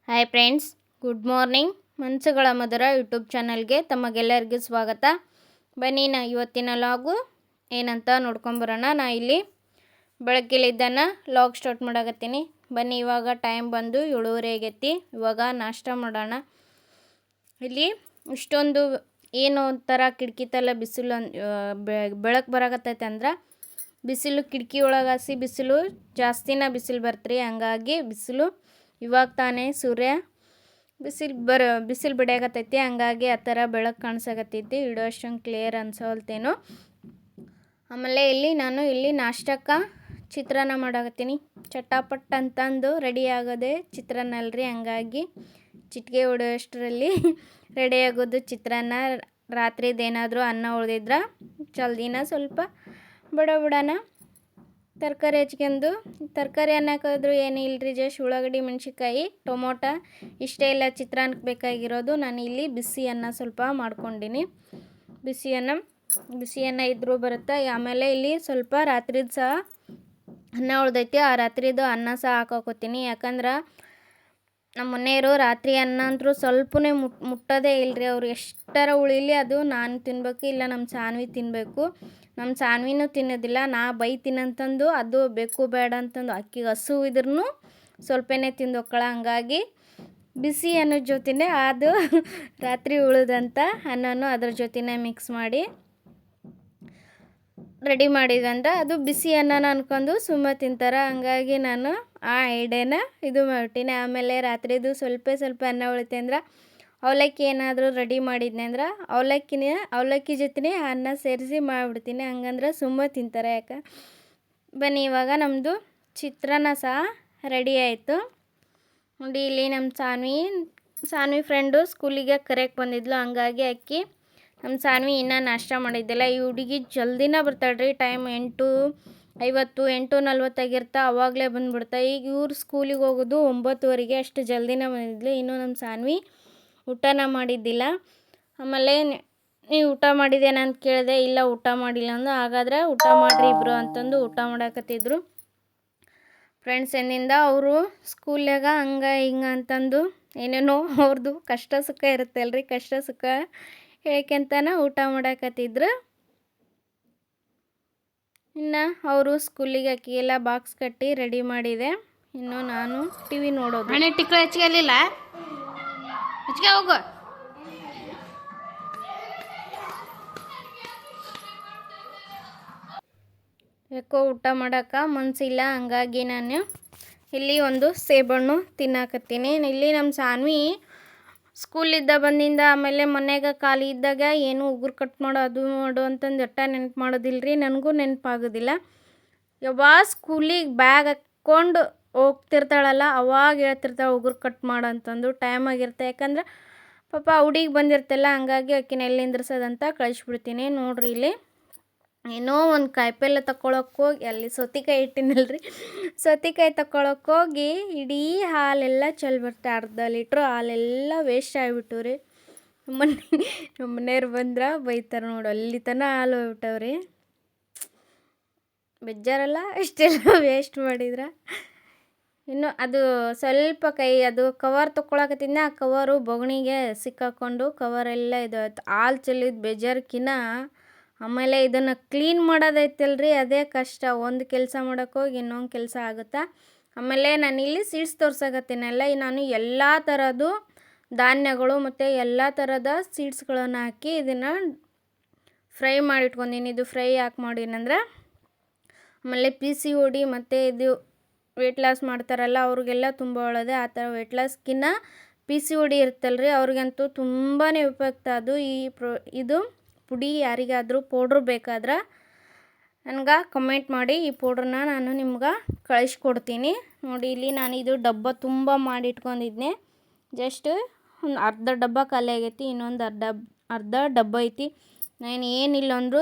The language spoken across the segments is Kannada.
Hi friends, good morning. ಮನಸ್ಸುಗಳ ಮಧುರ ಯೂಟ್ಯೂಬ್ ಚಾನಲ್ಗೆ ತಮಗೆಲ್ಲರಿಗೂ ಸ್ವಾಗತ. ಬನ್ನಿ ಇವತ್ತಿನ ಲಾಗು ಏನಂತ ನೋಡ್ಕೊಂಬರೋಣ. ನಾ ಇಲ್ಲಿ ಬೆಳಗ್ಗೆಲಿದ್ದಾನ ಲಾಗ್ ಸ್ಟಾರ್ಟ್ ಮಾಡಾಕತ್ತೀನಿ. ಬನ್ನಿ, ಇವಾಗ ಟೈಮ್ ಬಂದು 7:30 ಆಗೈತಿ. ಇವಾಗ ನಾಷ್ಟ ಮಾಡೋಣ. ಇಲ್ಲಿ ಇಷ್ಟೊಂದು ಏನು ಒಂಥರ ಕಿಟಕಿ ತಲೆ ಬಿಸಿಲು ಬೆಳಕು ಬರಾಕತ್ತೈತೆ ಅಂದ್ರೆ ಬಿಸಿಲು ಕಿಟಕಿ ಒಳಗೆ ಹಸಿ ಬಿಸಿಲು ಜಾಸ್ತಿನ ಬಿಸಿಲು ಬರ್ತ್ರಿ. ಹಂಗಾಗಿ ಬಿಸಿಲು ಇವಾಗ ತಾನೇ ಸೂರ್ಯ ಬಿಸಿಲು ಬಿಡಾಕತ್ತೈತಿ. ಹಂಗಾಗಿ ಆ ಥರ ಬೆಳಕು ಕಾಣಿಸಾಕತ್ತೈತಿ. ವಿಡಿಯೋ ಅಷ್ಟೊಂದು ಕ್ಲಿಯರ್ ಅನ್ಸೋಲ್ತೇನೋ. ಆಮೇಲೆ ಇಲ್ಲಿ ನಾಷ್ಟಕ್ಕೆ ಚಿತ್ರಾನ್ನ ಮಾಡಾಕತ್ತೀನಿ. ಚಟಾಪಟ್ ಅಂತಂದು ರೆಡಿ ಆಗೋದೆ ಚಿತ್ರಾನ್ನ ಅಲ್ರಿ. ಹಂಗಾಗಿ ಚಿಟಿಕೆ ಹೊಡೆಯೋಷ್ಟರಲ್ಲಿ ರೆಡಿ ಆಗೋದು ಚಿತ್ರಾನ್ನ. ರಾತ್ರಿದೇನಾದರೂ ಅನ್ನ ಉಳಿದಿದ್ರೆ ಜಲ್ದಿನ ಸ್ವಲ್ಪ ಬಿಡೋಣ. ತರಕಾರಿ ಹೆಚ್ಕೊಂಡು ತರಕಾರಿ ಅನ್ನಕ್ಕಾದ್ರೂ ಏನು ಇಲ್ಲರಿ, ಜಸ್ಟ್ ಉಳ್ಳಾಗಡ್ಡಿ, ಮೆಣಸಿನ್ಕಾಯಿ, ಟೊಮೊಟೊ ಇಷ್ಟೇ ಇಲ್ಲ ಚಿತ್ರಾನ್ನಕ್ಕೆ ಬೇಕಾಗಿರೋದು. ನಾನು ಇಲ್ಲಿ ಬಿಸಿ ಅನ್ನ ಸ್ವಲ್ಪ ಮಾಡ್ಕೊಂಡಿನಿ. ಬಿಸಿ ಅನ್ನ ಇದ್ರೂ ಬರುತ್ತೆ. ಆಮೇಲೆ ಇಲ್ಲಿ ಸ್ವಲ್ಪ ರಾತ್ರಿದು ಸಹ ಅನ್ನ ಉಳ್ದೈತಿ. ಆ ರಾತ್ರಿದು ಅನ್ನ ಸಹ ಹಾಕೋತೀನಿ. ಯಾಕಂದ್ರೆ ನಮ್ಮ ಮನೆಯವರು ರಾತ್ರಿ ಅನ್ನ ಅಂತರೂ ಸ್ವಲ್ಪನೇ ಮುಟ್ಟೋದೇ ಇಲ್ಲರಿ. ಅವ್ರು ಎಷ್ಟರ ಉಳಿಲಿ ಅದು ನಾನು ತಿನ್ಬೇಕು, ಇಲ್ಲ ನಮ್ಮ ಸಾನ್ವಿ ತಿನ್ನಬೇಕು. ನಮ್ಮ ಸಾನ್ವಿನೂ ತಿನ್ನೋದಿಲ್ಲ. ನಾ ಬೈತೀನಂತಂದು ಅದು ಬೇಕು ಬೇಡ ಅಂತಂದು ಅಕ್ಕಿಗೆ ಹಸು ಇದ್ರೂ ಸ್ವಲ್ಪನೇ ತಿಂದು ಹೋಗ್ಕಳ. ಹಂಗಾಗಿ ಬಿಸಿ ಅನ್ನೋ ಜೊತೆನೇ ಅದು ರಾತ್ರಿ ಉಳಿದಂಥ ಅನ್ನನೂ ಅದ್ರ ಜೊತೆನೇ ಮಿಕ್ಸ್ ಮಾಡಿ ರೆಡಿ ಮಾಡಿದಂದ್ರೆ ಅದು ಬಿಸಿ ಅನ್ನನ ಅನ್ಕೊಂಡು ಸುಮ್ಮ ತಿಂತಾರೆ. ಹಂಗಾಗಿ ನಾನು ಆ ಐಡಿಯಾನ ಇದು ಮಾಡ್ತೀನಿ. ಆಮೇಲೆ ರಾತ್ರಿದು ಸ್ವಲ್ಪ ಅನ್ನ ಉಳಿತೆ ಅಂದ್ರೆ ಅವಲಕ್ಕಿ ಏನಾದರೂ ರೆಡಿ ಮಾಡಿದ್ನಿ ಅಂದ್ರೆ ಅವಲಕ್ಕಿ ಜೊತೆ ಅನ್ನ ಸೇರಿಸಿ ಮಾಡಿಬಿಡ್ತೀನಿ. ಹಂಗಂದ್ರೆ ಸುಮ್ಮ ತಿಂತಾರೆ. ಯಾಕೆ ಬನ್ನಿ, ಇವಾಗ ನಮ್ಮದು ಚಿತ್ರಾನ್ನ ಸಹ ರೆಡಿ ಆಯಿತು ನೋಡಿ. ಇಲ್ಲಿ ನಮ್ಮ ಸಾನ್ವಿ ಫ್ರೆಂಡು ಸ್ಕೂಲಿಗೆ ಕರೆಯಕ್ಕೆ ಬಂದಿದ್ಲು. ಹಂಗಾಗಿ ನಮ್ಮ ಸಾನ್ವಿ ಇನ್ನೂ ನಾಷ್ಟ ಮಾಡಿದ್ದಿಲ್ಲ. ಈ ಹುಡುಗಿ ಜಲ್ದಿನ ಬರ್ತಾಳ್ರಿ. ಟೈಮ್ 8:50 8:40 ಆಗಿರ್ತಾ ಅವಾಗಲೇ ಬಂದುಬಿಡ್ತಾ. ಈಗ ಇವ್ರು ಸ್ಕೂಲಿಗೆ ಹೋಗೋದು 9:00 ಅಷ್ಟು ಜಲ್ದಿನ ಬಂದಿದ್ಲು. ಇನ್ನೂ ನಮ್ಮ ಸಾನ್ವಿ ಊಟನ ಮಾಡಿದ್ದಿಲ್ಲ. ಆಮೇಲೆ ನೀವು ಊಟ ಮಾಡಿದ್ದೇನೆ ಅಂತ ಕೇಳಿದೆ. ಇಲ್ಲ ಊಟ ಮಾಡಿಲ್ಲ ಅಂದು. ಹಾಗಾದ್ರೆ ಊಟ ಮಾಡಿರಿ ಇಬ್ಬರು ಅಂತಂದು ಊಟ ಮಾಡಾಕತ್ತಿದ್ರು. ಫ್ರೆಂಡ್ಸ್ ಎಂದಿಂದ ಅವರು ಸ್ಕೂಲ್ನಾಗ ಹಂಗೆ ಹಿಂಗೆ ಅಂತಂದು ಏನೇನೋ ಅವ್ರದ್ದು ಕಷ್ಟ ಸುಖ ಇರುತ್ತೆ ಅಲ್ರಿ. ಕಷ್ಟ ಸುಖ ಹೇಳ್ಕೊಂತಾನೆ ಊಟ ಮಾಡಾಕತ್ತಿದ್ರು. ಇನ್ನು ಅವರು ಸ್ಕೂಲಿಗೆ ಅಕ್ಕಿಗೆಲ್ಲ ಬಾಕ್ಸ್ ಕಟ್ಟಿ ರೆಡಿ ಮಾಡಿದೆ. ಇನ್ನು ನಾನು ಟಿ ವಿ ನೋಡೋದು. ಮನೆ ಟಿಕ್ಕಳು ಹೆಚ್ಚಿಗೆಲ್ಲ ಹೆಚ್ಚಿಗೆ ಹೋಗು. ಯಾಕೋ ಊಟ ಮಾಡೋಕೆ ಮನಸ್ಸಿಲ್ಲ. ಹಂಗಾಗಿ ನಾನು ಇಲ್ಲಿ ಒಂದು ಸೇಬಣ್ಣು ತಿನ್ನಾಕತ್ತೀನಿ. ಇಲ್ಲಿ ನಮ್ಮ ಸಾನ್ವಿ ಸ್ಕೂಲಿದ್ದ ಬಂದಿಂದ ಆಮೇಲೆ ಮನೆಯಾಗ ಖಾಲಿ ಇದ್ದಾಗ ಏನು ಉಗುರು ಕಟ್ ಮಾಡು ಅದು ಮಾಡು ಅಂತಂದು ನೆನಪು ಮಾಡೋದಿಲ್ಲರಿ. ನನಗೂ ನೆನಪಾಗೋದಿಲ್ಲ. ಯಾವಾಗ ಸ್ಕೂಲಿಗೆ ಬ್ಯಾಗ್ ಹಾಕ್ಕೊಂಡು ಹೋಗ್ತಿರ್ತಾಳಲ್ಲ ಅವಾಗ ಹೇಳ್ತಿರ್ತಾಳೆ ಉಗುರು ಕಟ್ ಮಾಡು ಅಂತಂದು. ಟೈಮ್ ಆಗಿರುತ್ತೆ. ಯಾಕಂದ್ರೆ ಪಾಪ ಹುಡುಗಿ ಬಂದಿರ್ತಲ್ಲ. ಹಂಗಾಗಿ ಆಕಿನ ಎಲ್ಲಿ ನಿಂದ್ರಿಸೋದಂತ ಕಳಿಸ್ಬಿಡ್ತೀನಿ. ನೋಡ್ರಿ, ಇಲ್ಲಿ ಏನೋ ಒಂದು ಕಾಯಿಪಲ್ಲೆ ತಗೊಳಕ್ಕೆ ಹೋಗಿ ಅಲ್ಲಿ ಸೌತೆಕಾಯಿ ಇಟ್ಟಿನಲ್ರಿ. ಸೌತೆಕಾಯಿ ತಗೊಳಕ್ಕೋಗಿ ಇಡೀ ಹಾಲೆಲ್ಲ ಚೆಲ್ಬಿಡ್ತೆ. ಅರ್ಧ ಲೀಟ್ರ್ ಹಾಲೆಲ್ಲ ವೇಸ್ಟ್ ಆಗಿಬಿಟ್ಟು ರೀ. ನಮ್ಮ ಮನೆಯವ್ರು ಬಂದ್ರೆ ಬೈತಾರೆ ನೋಡು. ಅಲ್ಲಿ ತನಕ ಹಾಲು ಹೋಗ್ಬಿಟ್ಟವ್ರಿ. ಬೇಜಾರಲ್ಲ ಇಷ್ಟೆಲ್ಲ ವೇಸ್ಟ್ ಮಾಡಿದ್ರೆ. ಇನ್ನು ಅದು ಸ್ವಲ್ಪ ಅದು ಕವರ್ ತೊಗೊಳಕತ್ತಿದ್ನ. ಆ ಕವರು ಬೊಗಣಿಗೆ ಸಿಕ್ಕಾಕೊಂಡು ಕವರೆಲ್ಲ ಇದು ಹಾಲು ಚೆಲ್ಲಿದ್ದು ಬೇಜಾರಕ್ಕಿನ್ನ ಆಮೇಲೆ ಇದನ್ನು ಕ್ಲೀನ್ ಮಾಡೋದೈತಲ್ರಿ ಅದೇ ಕಷ್ಟ. ಒಂದು ಕೆಲಸ ಮಾಡೋಕ್ಕೋಗಿ ಇನ್ನೊಂದು ಕೆಲಸ ಆಗುತ್ತಾ. ಆಮೇಲೆ ನಾನಿಲ್ಲಿ ಸೀಡ್ಸ್ ತೋರ್ಸಕತ್ತೀನಲ್ಲ, ನಾನು ಎಲ್ಲ ಥರದ್ದು ಧಾನ್ಯಗಳು ಮತ್ತು ಎಲ್ಲ ಥರದ ಸೀಡ್ಸ್ಗಳನ್ನು ಹಾಕಿ ಇದನ್ನು ಫ್ರೈ ಮಾಡಿಟ್ಕೊಂಡಿನಿ. ಇದು ಫ್ರೈ ಯಾಕೆ ಮಾಡೀನಂದ್ರೆ ಆಮೇಲೆ PCOD ಮತ್ತು ಇದು ವೆಯ್ಟ್ ಲಾಸ್ ಮಾಡ್ತಾರಲ್ಲ ಅವ್ರಿಗೆಲ್ಲ ತುಂಬ ಒಳ್ಳೆಯದು. ಆ ಥರ ವೆಯ್ಟ್ ಲಾಸ್ಗಿನ್ನ PCOD ಇರುತ್ತಲ್ರಿ ಅವ್ರಿಗಂತೂ ತುಂಬಾ ಉಪಯುಕ್ತ ಅದು. ಇದು ಪುಡಿ ಯಾರಿಗಾದರೂ ಪೌಡ್ರ್ ಬೇಕಾದ್ರೆ ನನಗೆ ಕಮೆಂಟ್ ಮಾಡಿ. ಈ ಪೌಡ್ರನ್ನ ನಾನು ನಿಮ್ಗೆ ಕಳಿಸ್ಕೊಡ್ತೀನಿ. ನೋಡಿ, ಇಲ್ಲಿ ನಾನು ಇದು ಡಬ್ಬ ತುಂಬ ಮಾಡಿಟ್ಕೊಂಡಿದ್ದೆ. ಜಸ್ಟ್ ಒಂದು ಅರ್ಧ ಡಬ್ಬ ಖಾಲಿ ಆಗೈತಿ. ಇನ್ನೊಂದು ಅರ್ಧ ಡಬ್ಬ ಐತಿ. ನಾನು ಏನಿಲ್ಲ ಅಂದರೂ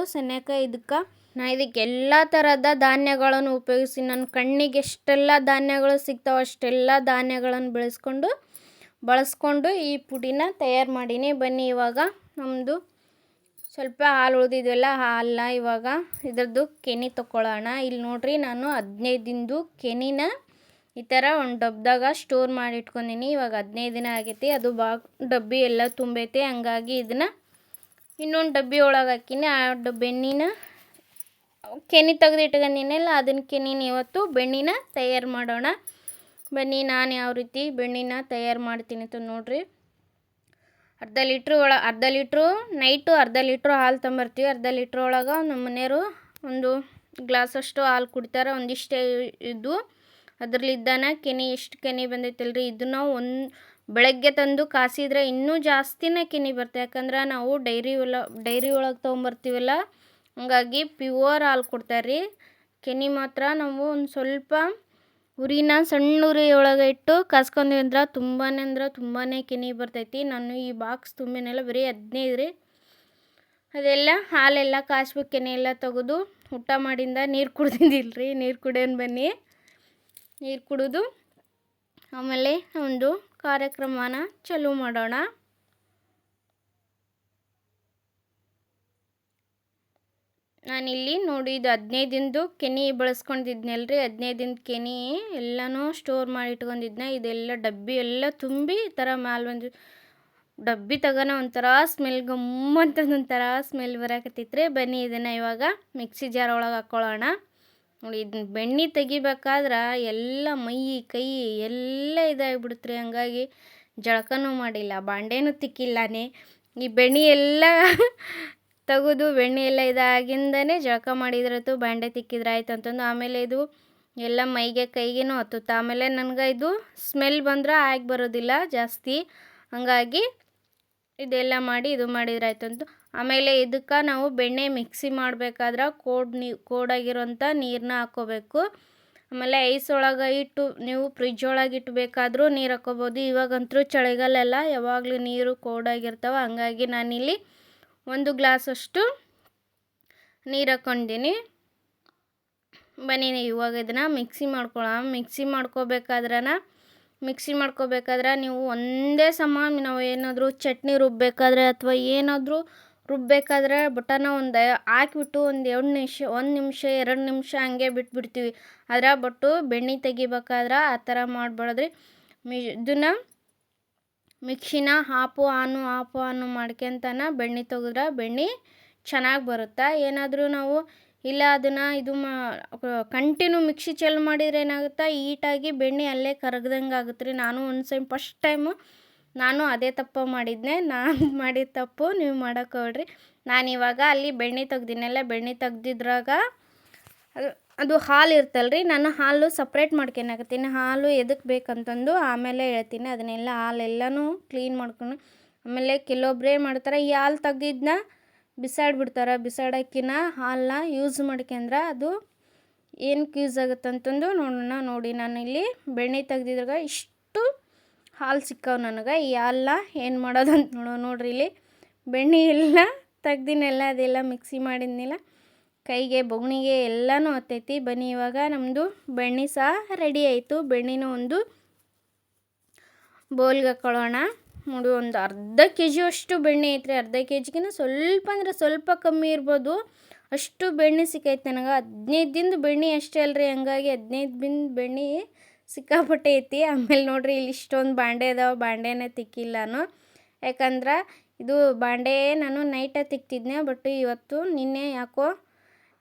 ಇದಕ್ಕೆ ಎಲ್ಲ ಥರದ ಧಾನ್ಯಗಳನ್ನು ಉಪಯೋಗಿಸಿ ನನ್ನ ಕಣ್ಣಿಗೆ ಎಷ್ಟೆಲ್ಲ ಧಾನ್ಯಗಳು ಸಿಗ್ತಾವೆ ಅಷ್ಟೆಲ್ಲ ಧಾನ್ಯಗಳನ್ನು ಬಳಸ್ಕೊಂಡು ಈ ಪುಡಿನ ತಯಾರು ಮಾಡೀನಿ. ಬನ್ನಿ, ಇವಾಗ ನಮ್ಮದು ಸ್ವಲ್ಪ ಹಾಲು ಉಳಿದಿದ್ವಲ್ಲ ಹಾಲನ್ನ ಇವಾಗ ಇದ್ರದ್ದು ಕೆನೆ ತೊಗೊಳ್ಳೋಣ. ಇಲ್ಲಿ ನೋಡ್ರಿ, ನಾನು 15 ದಿನದ್ದು ಕೆನಿನ ಈ ಥರ ಒಂದು ಡಬ್ದಾಗ ಸ್ಟೋರ್ ಮಾಡಿ ಇಟ್ಕೊಂಡೀನಿ. ಇವಾಗ 15 ದಿನ ಆಗೈತಿ. ಅದು ಡಬ್ಬಿ ಎಲ್ಲ ತುಂಬೈತಿ. ಹಂಗಾಗಿ ಇದನ್ನು ಇನ್ನೊಂದು ಡಬ್ಬಿ ಒಳಗೆ ಹಾಕಿನಿ. ಆ ಬೆಣ್ಣಿನ ಕೆನೆ ತೆಗೆದು ಇಟ್ಕೊಂಡಿನಲ್ಲ, ಅದನ್ನ ಕೆನಿನ ಇವತ್ತು ಬೆಣ್ಣಿನ ತಯಾರು ಮಾಡೋಣ. ಬನ್ನಿ ನಾನು ಯಾವ ರೀತಿ ಬೆಣ್ಣಿನ ತಯಾರು ಮಾಡ್ತೀನಿ ಅಂತ ನೋಡಿರಿ. ಅರ್ಧ ಲೀಟ್ರು ನೈಟು ಅರ್ಧ ಲೀಟ್ರು ಹಾಲು ತೊಂಬರ್ತೀವಿ. ಅರ್ಧ ಲೀಟ್ರ್ ಒಳಗೆ ನಮ್ಮ ಮನೆಯವರು ಒಂದು ಗ್ಲಾಸಷ್ಟು ಹಾಲು ಕುಡಿತಾರೆ. ಒಂದಿಷ್ಟೇ ಇದು ಅದರಲ್ಲಿದ್ದಾನ ಕೆನೆ ಎಷ್ಟು ಕೆನೆ ಬಂದೈತಲ್ರಿ, ಇದನ್ನು ಬೆಳಗ್ಗೆ ತಂದು ಕಾಸಿದ್ರೆ ಇನ್ನೂ ಜಾಸ್ತಿನೇ ಕೆನೆ ಬರುತ್ತೆ. ಯಾಕಂದ್ರೆ ನಾವು ಡೈರಿ ಒಳಗೆ ತೊಗೊಂಬರ್ತೀವಲ್ಲ, ಹಂಗಾಗಿ ಪ್ಯೂರ್ ಹಾಲು ಕೊಡ್ತಾರೆ ರೀ. ಕೆನೆ ಮಾತ್ರ ನಾವು ಒಂದು ಸ್ವಲ್ಪ ಉರಿನ ಸಣ್ಣ ಉರಿ ಒಳಗೆ ಇಟ್ಟು ಕಾಸ್ಕೊಂಡ್ವಿ ಅಂದ್ರೆ ತುಂಬಾ ಕೆನೆ ಬರ್ತೈತಿ. ನಾನು ಈ ಬಾಕ್ಸ್ ತುಂಬಿನೆಲ್ಲ ಬರೀ 15 ರೀ. ಅದೆಲ್ಲ ಹಾಲೆಲ್ಲ ಕಾಸ್ಬೇಕು, ಕೆನೆ ಎಲ್ಲ ತೆಗೆದು ಊಟ ಮಾಡಿಂದ ನೀರು ಕುಡ್ದಿದ್ದಿಲ್ರಿ. ನೀರು ಕುಡಿಯೋಣ ಬನ್ನಿ. ನೀರು ಕುಡಿದು ಆಮೇಲೆ ಒಂದು ಕಾರ್ಯಕ್ರಮನ ಚಾಲೂ ಮಾಡೋಣ. ನಾನಿಲ್ಲಿ ನೋಡಿ ಇದು 15 ದಿನದ್ದು ಕೆನೆ ಬಳಸ್ಕೊಂಡಿದ್ನಲ್ರಿ. 15 ದಿನದ ಕೆನೆ ಎಲ್ಲನೂ ಸ್ಟೋರ್ ಮಾಡಿ ಇಟ್ಕೊಂಡಿದ್ನ. ಇದೆಲ್ಲ ಡಬ್ಬಿ ಎಲ್ಲ ತುಂಬಿ ಈ ಥರ ಮ್ಯಾಲೆ ಬಂದು ಡಬ್ಬಿ ತಗೋಣ ಒಂಥರ ಸ್ಮೆಲ್ ಗಮ್ಮಂತಂದು ಒಂಥರ ಸ್ಮೆಲ್ ಬರಾಕತ್ತೈತ್ರಿ. ಬನ್ನಿ ಇದನ್ನು ಇವಾಗ ಮಿಕ್ಸಿ ಜಾರ್ ಒಳಗೆ ಹಾಕ್ಕೊಳ್ಳೋಣ. ನೋಡಿ ಇದನ್ನ ಬೆಣ್ಣೆ ತೆಗಿಬೇಕಾದ್ರೆ ಎಲ್ಲ ಮೈ ಕೈ ಎಲ್ಲ ಇದಾಗಿಬಿಡುತ್ತೆ. ಹಂಗಾಗಿ ಜಳಕನೂ ಮಾಡಿಲ್ಲ, ಬಾಂಡೆನೂ ತಿಕ್ಕಿಲ್ಲನೇ. ಈ ಬೆಣ್ಣೆ ಎಲ್ಲ ತೆಗೆದು ಬೆಣ್ಣೆ ಎಲ್ಲ ಇದಾಗಿಂದನೇ ಜಳಕ ಮಾಡಿದ್ರತು, ಬಾಂಡೆ ತಿಕ್ಕಿದ್ರೆ ಆಯ್ತು ಅಂತಂದು. ಆಮೇಲೆ ಇದು ಎಲ್ಲ ಮೈಗೆ ಕೈಗೇನೂ ಹತ್ತುತ್ತೆ. ಆಮೇಲೆ ನನಗೆ ಇದು ಸ್ಮೆಲ್ ಬಂದ್ರೆ ಆಗಿ ಬರೋದಿಲ್ಲ ಜಾಸ್ತಿ. ಹಂಗಾಗಿ ಇದೆಲ್ಲ ಮಾಡಿ ಇದು ಮಾಡಿದ್ರೆ ಆಯ್ತು ಅಂತ. ಆಮೇಲೆ ಇದಕ್ಕೆ ನಾವು ಬೆಣ್ಣೆ ಮಿಕ್ಸಿ ಮಾಡಬೇಕಾದ್ರೆ ಕೋಡಾಗಿರೋಂಥ ನೀರನ್ನ ಹಾಕ್ಕೋಬೇಕು. ಆಮೇಲೆ ಐಸ್ ಒಳಗೆ ಇಟ್ಟು ನೀವು ಫ್ರಿಜ್ ಒಳಗೆ ಇಟ್ಟಬೇಕಾದ್ರೂ ನೀರು ಹಾಕ್ಕೋಬೋದು. ಇವಾಗಂತೂ ಚಳಿಗಾಲೆಲ್ಲ ಯಾವಾಗಲೂ ನೀರು ಕೋಡಾಗಿರ್ತಾವೆ. ಹಂಗಾಗಿ ನಾನಿಲ್ಲಿ 1 ಗ್ಲಾಸಷ್ಟು ನೀರು ಹಾಕ್ಕೊಂಡಿನಿ. ಬನ್ನಿ ಇವಾಗ ಇದನ್ನು ಮಿಕ್ಸಿ ಮಾಡ್ಕೋಬೇಕಾದ್ರೆ ನೀವು ಒಂದೇ ಸಮ ನಾವು ಏನಾದರೂ ಚಟ್ನಿ ರುಬ್ಬಬೇಕಾದ್ರೆ ಅಥವಾ ಏನಾದರೂ ರುಬ್ಬಬೇಕಾದ್ರೆ ಬಟನ ಒಂದು ಹಾಕಿಬಿಟ್ಟು ಒಂದು 1 ನಿಮಿಷ 2 ನಿಮಿಷ ಹಂಗೆ ಬಿಟ್ಬಿಡ್ತೀವಿ. ಬಟ್ಟು ಬೆಣ್ಣೆ ತೆಗಿಬೇಕಾದ್ರೆ ಆ ಥರ ಮಾಡಬಾರ್ದ್ರಿ. ಇದನ್ನು ಮಿಕ್ಸಿನ ಆಫು ಆನು ಮಾಡ್ಕೊಂತನ ಬೆಣ್ಣೆ ತೆಗೆದ್ರೆ ಬೆಣ್ಣೆ ಚೆನ್ನಾಗಿ ಬರುತ್ತೆ. ಏನಾದರೂ ನಾವು ಇಲ್ಲ ಅದನ್ನು ಕಂಟಿನ್ಯೂ ಮಿಕ್ಸಿ ಚಾಲು ಮಾಡಿದ್ರೆ ಏನಾಗುತ್ತೆ, ಈಟಾಗಿ ಬೆಣ್ಣೆ ಅಲ್ಲೇ ಕರಗ್ದಂಗೆ ಆಗುತ್ತೆ ರೀ. ನಾನು ಫಸ್ಟ್ ಟೈಮು ನಾನು ಅದೇ ತಪ್ಪು ಮಾಡಿದ್ದೆ. ನಾನು ಮಾಡಿದ ತಪ್ಪು ನೀವು ಮಾಡೋಕೆ ಹೋಗ್ರಿ. ನಾನಿವಾಗ ಅಲ್ಲಿ ಬೆಣ್ಣೆ ತೆಗ್ದಿನಲ್ಲ, ಬೆಣ್ಣೆ ತೆಗ್ದಿದ್ರಾಗ ಅದು ಹಾಲು ಇರ್ತಲ್ರಿ, ನಾನು ಹಾಲು ಸಪ್ರೇಟ್ ಮಾಡ್ಕೊಳಕತ್ತೀನಿ. ಹಾಲು ಎದಕ್ಕೆ ಬೇಕಂತಂದು ಆಮೇಲೆ ಹೇಳ್ತೀನಿ. ಅದನ್ನೆಲ್ಲ ಹಾಲೆಲ್ಲನೂ ಕ್ಲೀನ್ ಮಾಡ್ಕೊಂಡು ಆಮೇಲೆ ಕೆಲವೊಬ್ಬರೇ ಮಾಡ್ತಾರೆ, ಈ ಹಾಲು ತೆಗ್ದಿದ್ದನ್ನ ಬಿಸಾಡ್ಬಿಡ್ತಾರೆ. ಬಿಸಾಡೋಕ್ಕಿಂತ ಹಾಲನ್ನ ಯೂಸ್ ಮಾಡ್ಕೊಂಡ್ರೆ ಅದು ಏನಕ್ಕೆ ಯೂಸ್ ಆಗುತ್ತೆ ಅಂತಂದು ನೋಡೋಣ. ನೋಡಿ ನಾನಿಲ್ಲಿ ಬೆಣ್ಣೆ ತೆಗ್ದಿದ್ರಾಗ ಇಷ್ಟು ಹಾಲು ಸಿಕ್ಕಾವು ನನಗೆ. ಈ ಹಾಲನ್ನ ಏನು ಮಾಡೋದಂತ ನೋಡ್ರಿ. ಇಲ್ಲಿ ಬೆಣ್ಣೆ ಎಲ್ಲ ತೆಗ್ದಿನೆಲ್ಲ ಅದೆಲ್ಲ ಮಿಕ್ಸಿ ಮಾಡಿದ್ನಿಲ್ಲ, ಕೈಗೆ ಬೊಗಣಿಗೆ ಎಲ್ಲನೂ ಹತ್ತೈತಿ. ಬನ್ನಿ ಇವಾಗ ನಮ್ಮದು ಬೆಣ್ಣೆ ಸಹ ರೆಡಿ ಆಯಿತು. ಬೆಣ್ಣೆನ ಒಂದು ಬೌಲ್ಗೆ ಹಾಕೊಳ್ಳೋಣ. ನೋಡಿ ಒಂದು ಅರ್ಧ kg ಅಷ್ಟು ಬೆಣ್ಣೆ ಐತ್ರಿ. ಅರ್ಧ kgಗಿನ ಸ್ವಲ್ಪ ಅಂದರೆ ಸ್ವಲ್ಪ ಕಮ್ಮಿ ಇರ್ಬೋದು, ಅಷ್ಟು ಬೆಣ್ಣೆ ಸಿಕ್ಕೈತೆ ನನಗೆ. 15 ದಿನದ ಬೆಣ್ಣೆ ಅಷ್ಟೇ ಅಲ್ರಿ, ಹಂಗಾಗಿ 15 ದಿನದ ಬೆಣ್ಣೆ ಸಿಕ್ಕಾಪಟ್ಟೆ ಐತಿ. ಆಮೇಲೆ ನೋಡ್ರಿ ಇಲ್ಲಿ ಇಷ್ಟೊಂದು ಬಾಂಡೆ ಇದಾವೆ, ಬಾಂಡೆನೇ ತಿಕ್ಕಿಲ್ಲ ನಾನು. ಯಾಕಂದ್ರೆ ಇದು ಬಾಂಡೆ ನಾನು ನೈಟೇ ತಿಕ್ತಿದ್ನೆ. ಬಟ್ ಇವತ್ತು ನಿನ್ನೆ ಯಾಕೋ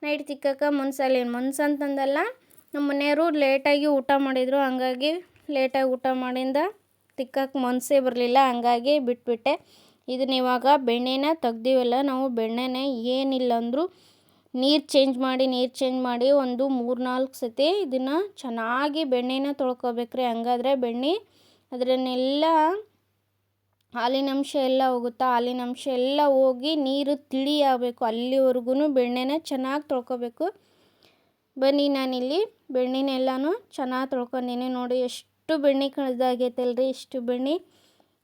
ನೈಟ್ ತಿಕ್ಕಕ್ಕೆ ಮನ್ಸಂತಂದಲ್ಲ, ನಮ್ಮ ಮನೆಯವರು ಲೇಟಾಗಿ ಊಟ ಮಾಡಿದರು. ಹಂಗಾಗಿ ಲೇಟಾಗಿ ಊಟ ಮಾಡಿಂದ ತಿಕ್ಕಕ್ಕೆ ಮನಸ್ಸೇ ಬರಲಿಲ್ಲ, ಹಂಗಾಗಿ ಬಿಟ್ಬಿಟ್ಟೆ. ಇದನ್ನ ಇವಾಗ ಬೆಣ್ಣೆನ ತೆಗ್ದೀವಲ್ಲ ನಾವು, ಬೆಣ್ಣೆನ ಏನಿಲ್ಲ ಅಂದರೂ ನೀರು ಚೇಂಜ್ ಮಾಡಿ ಒಂದು 3-4 ಸತಿ ಇದನ್ನು ಚೆನ್ನಾಗಿ ಬೆಣ್ಣೆನ ತೊಳ್ಕೊಬೇಕ್ರಿ. ಹಂಗಾದ್ರೆ ಬೆಣ್ಣೆ ಅದರನ್ನೆಲ್ಲ ಹಾಲಿನಂಶ ಎಲ್ಲ ಹೋಗುತ್ತೆ. ಹಾಲಿನಂಶ ಎಲ್ಲ ಹೋಗಿ ನೀರು ತಿಳಿ ಆಗಬೇಕು, ಅಲ್ಲಿವರೆಗೂ ಬೆಣ್ಣೆನ ಚೆನ್ನಾಗಿ ತೊಳ್ಕೊಬೇಕು. ಬನ್ನಿ ನಾನಿಲ್ಲಿ ಬೆಣ್ಣೆನೆಲ್ಲನೂ ಚೆನ್ನಾಗಿ ತೊಳ್ಕೊಂಡಿನಿ. ನೋಡಿ ಎಷ್ಟು ಬೆಣ್ಣೆ ಕಳೆದಾಗೈತಲ್ರಿ, ಇಷ್ಟು ಬೆಣ್ಣೆ.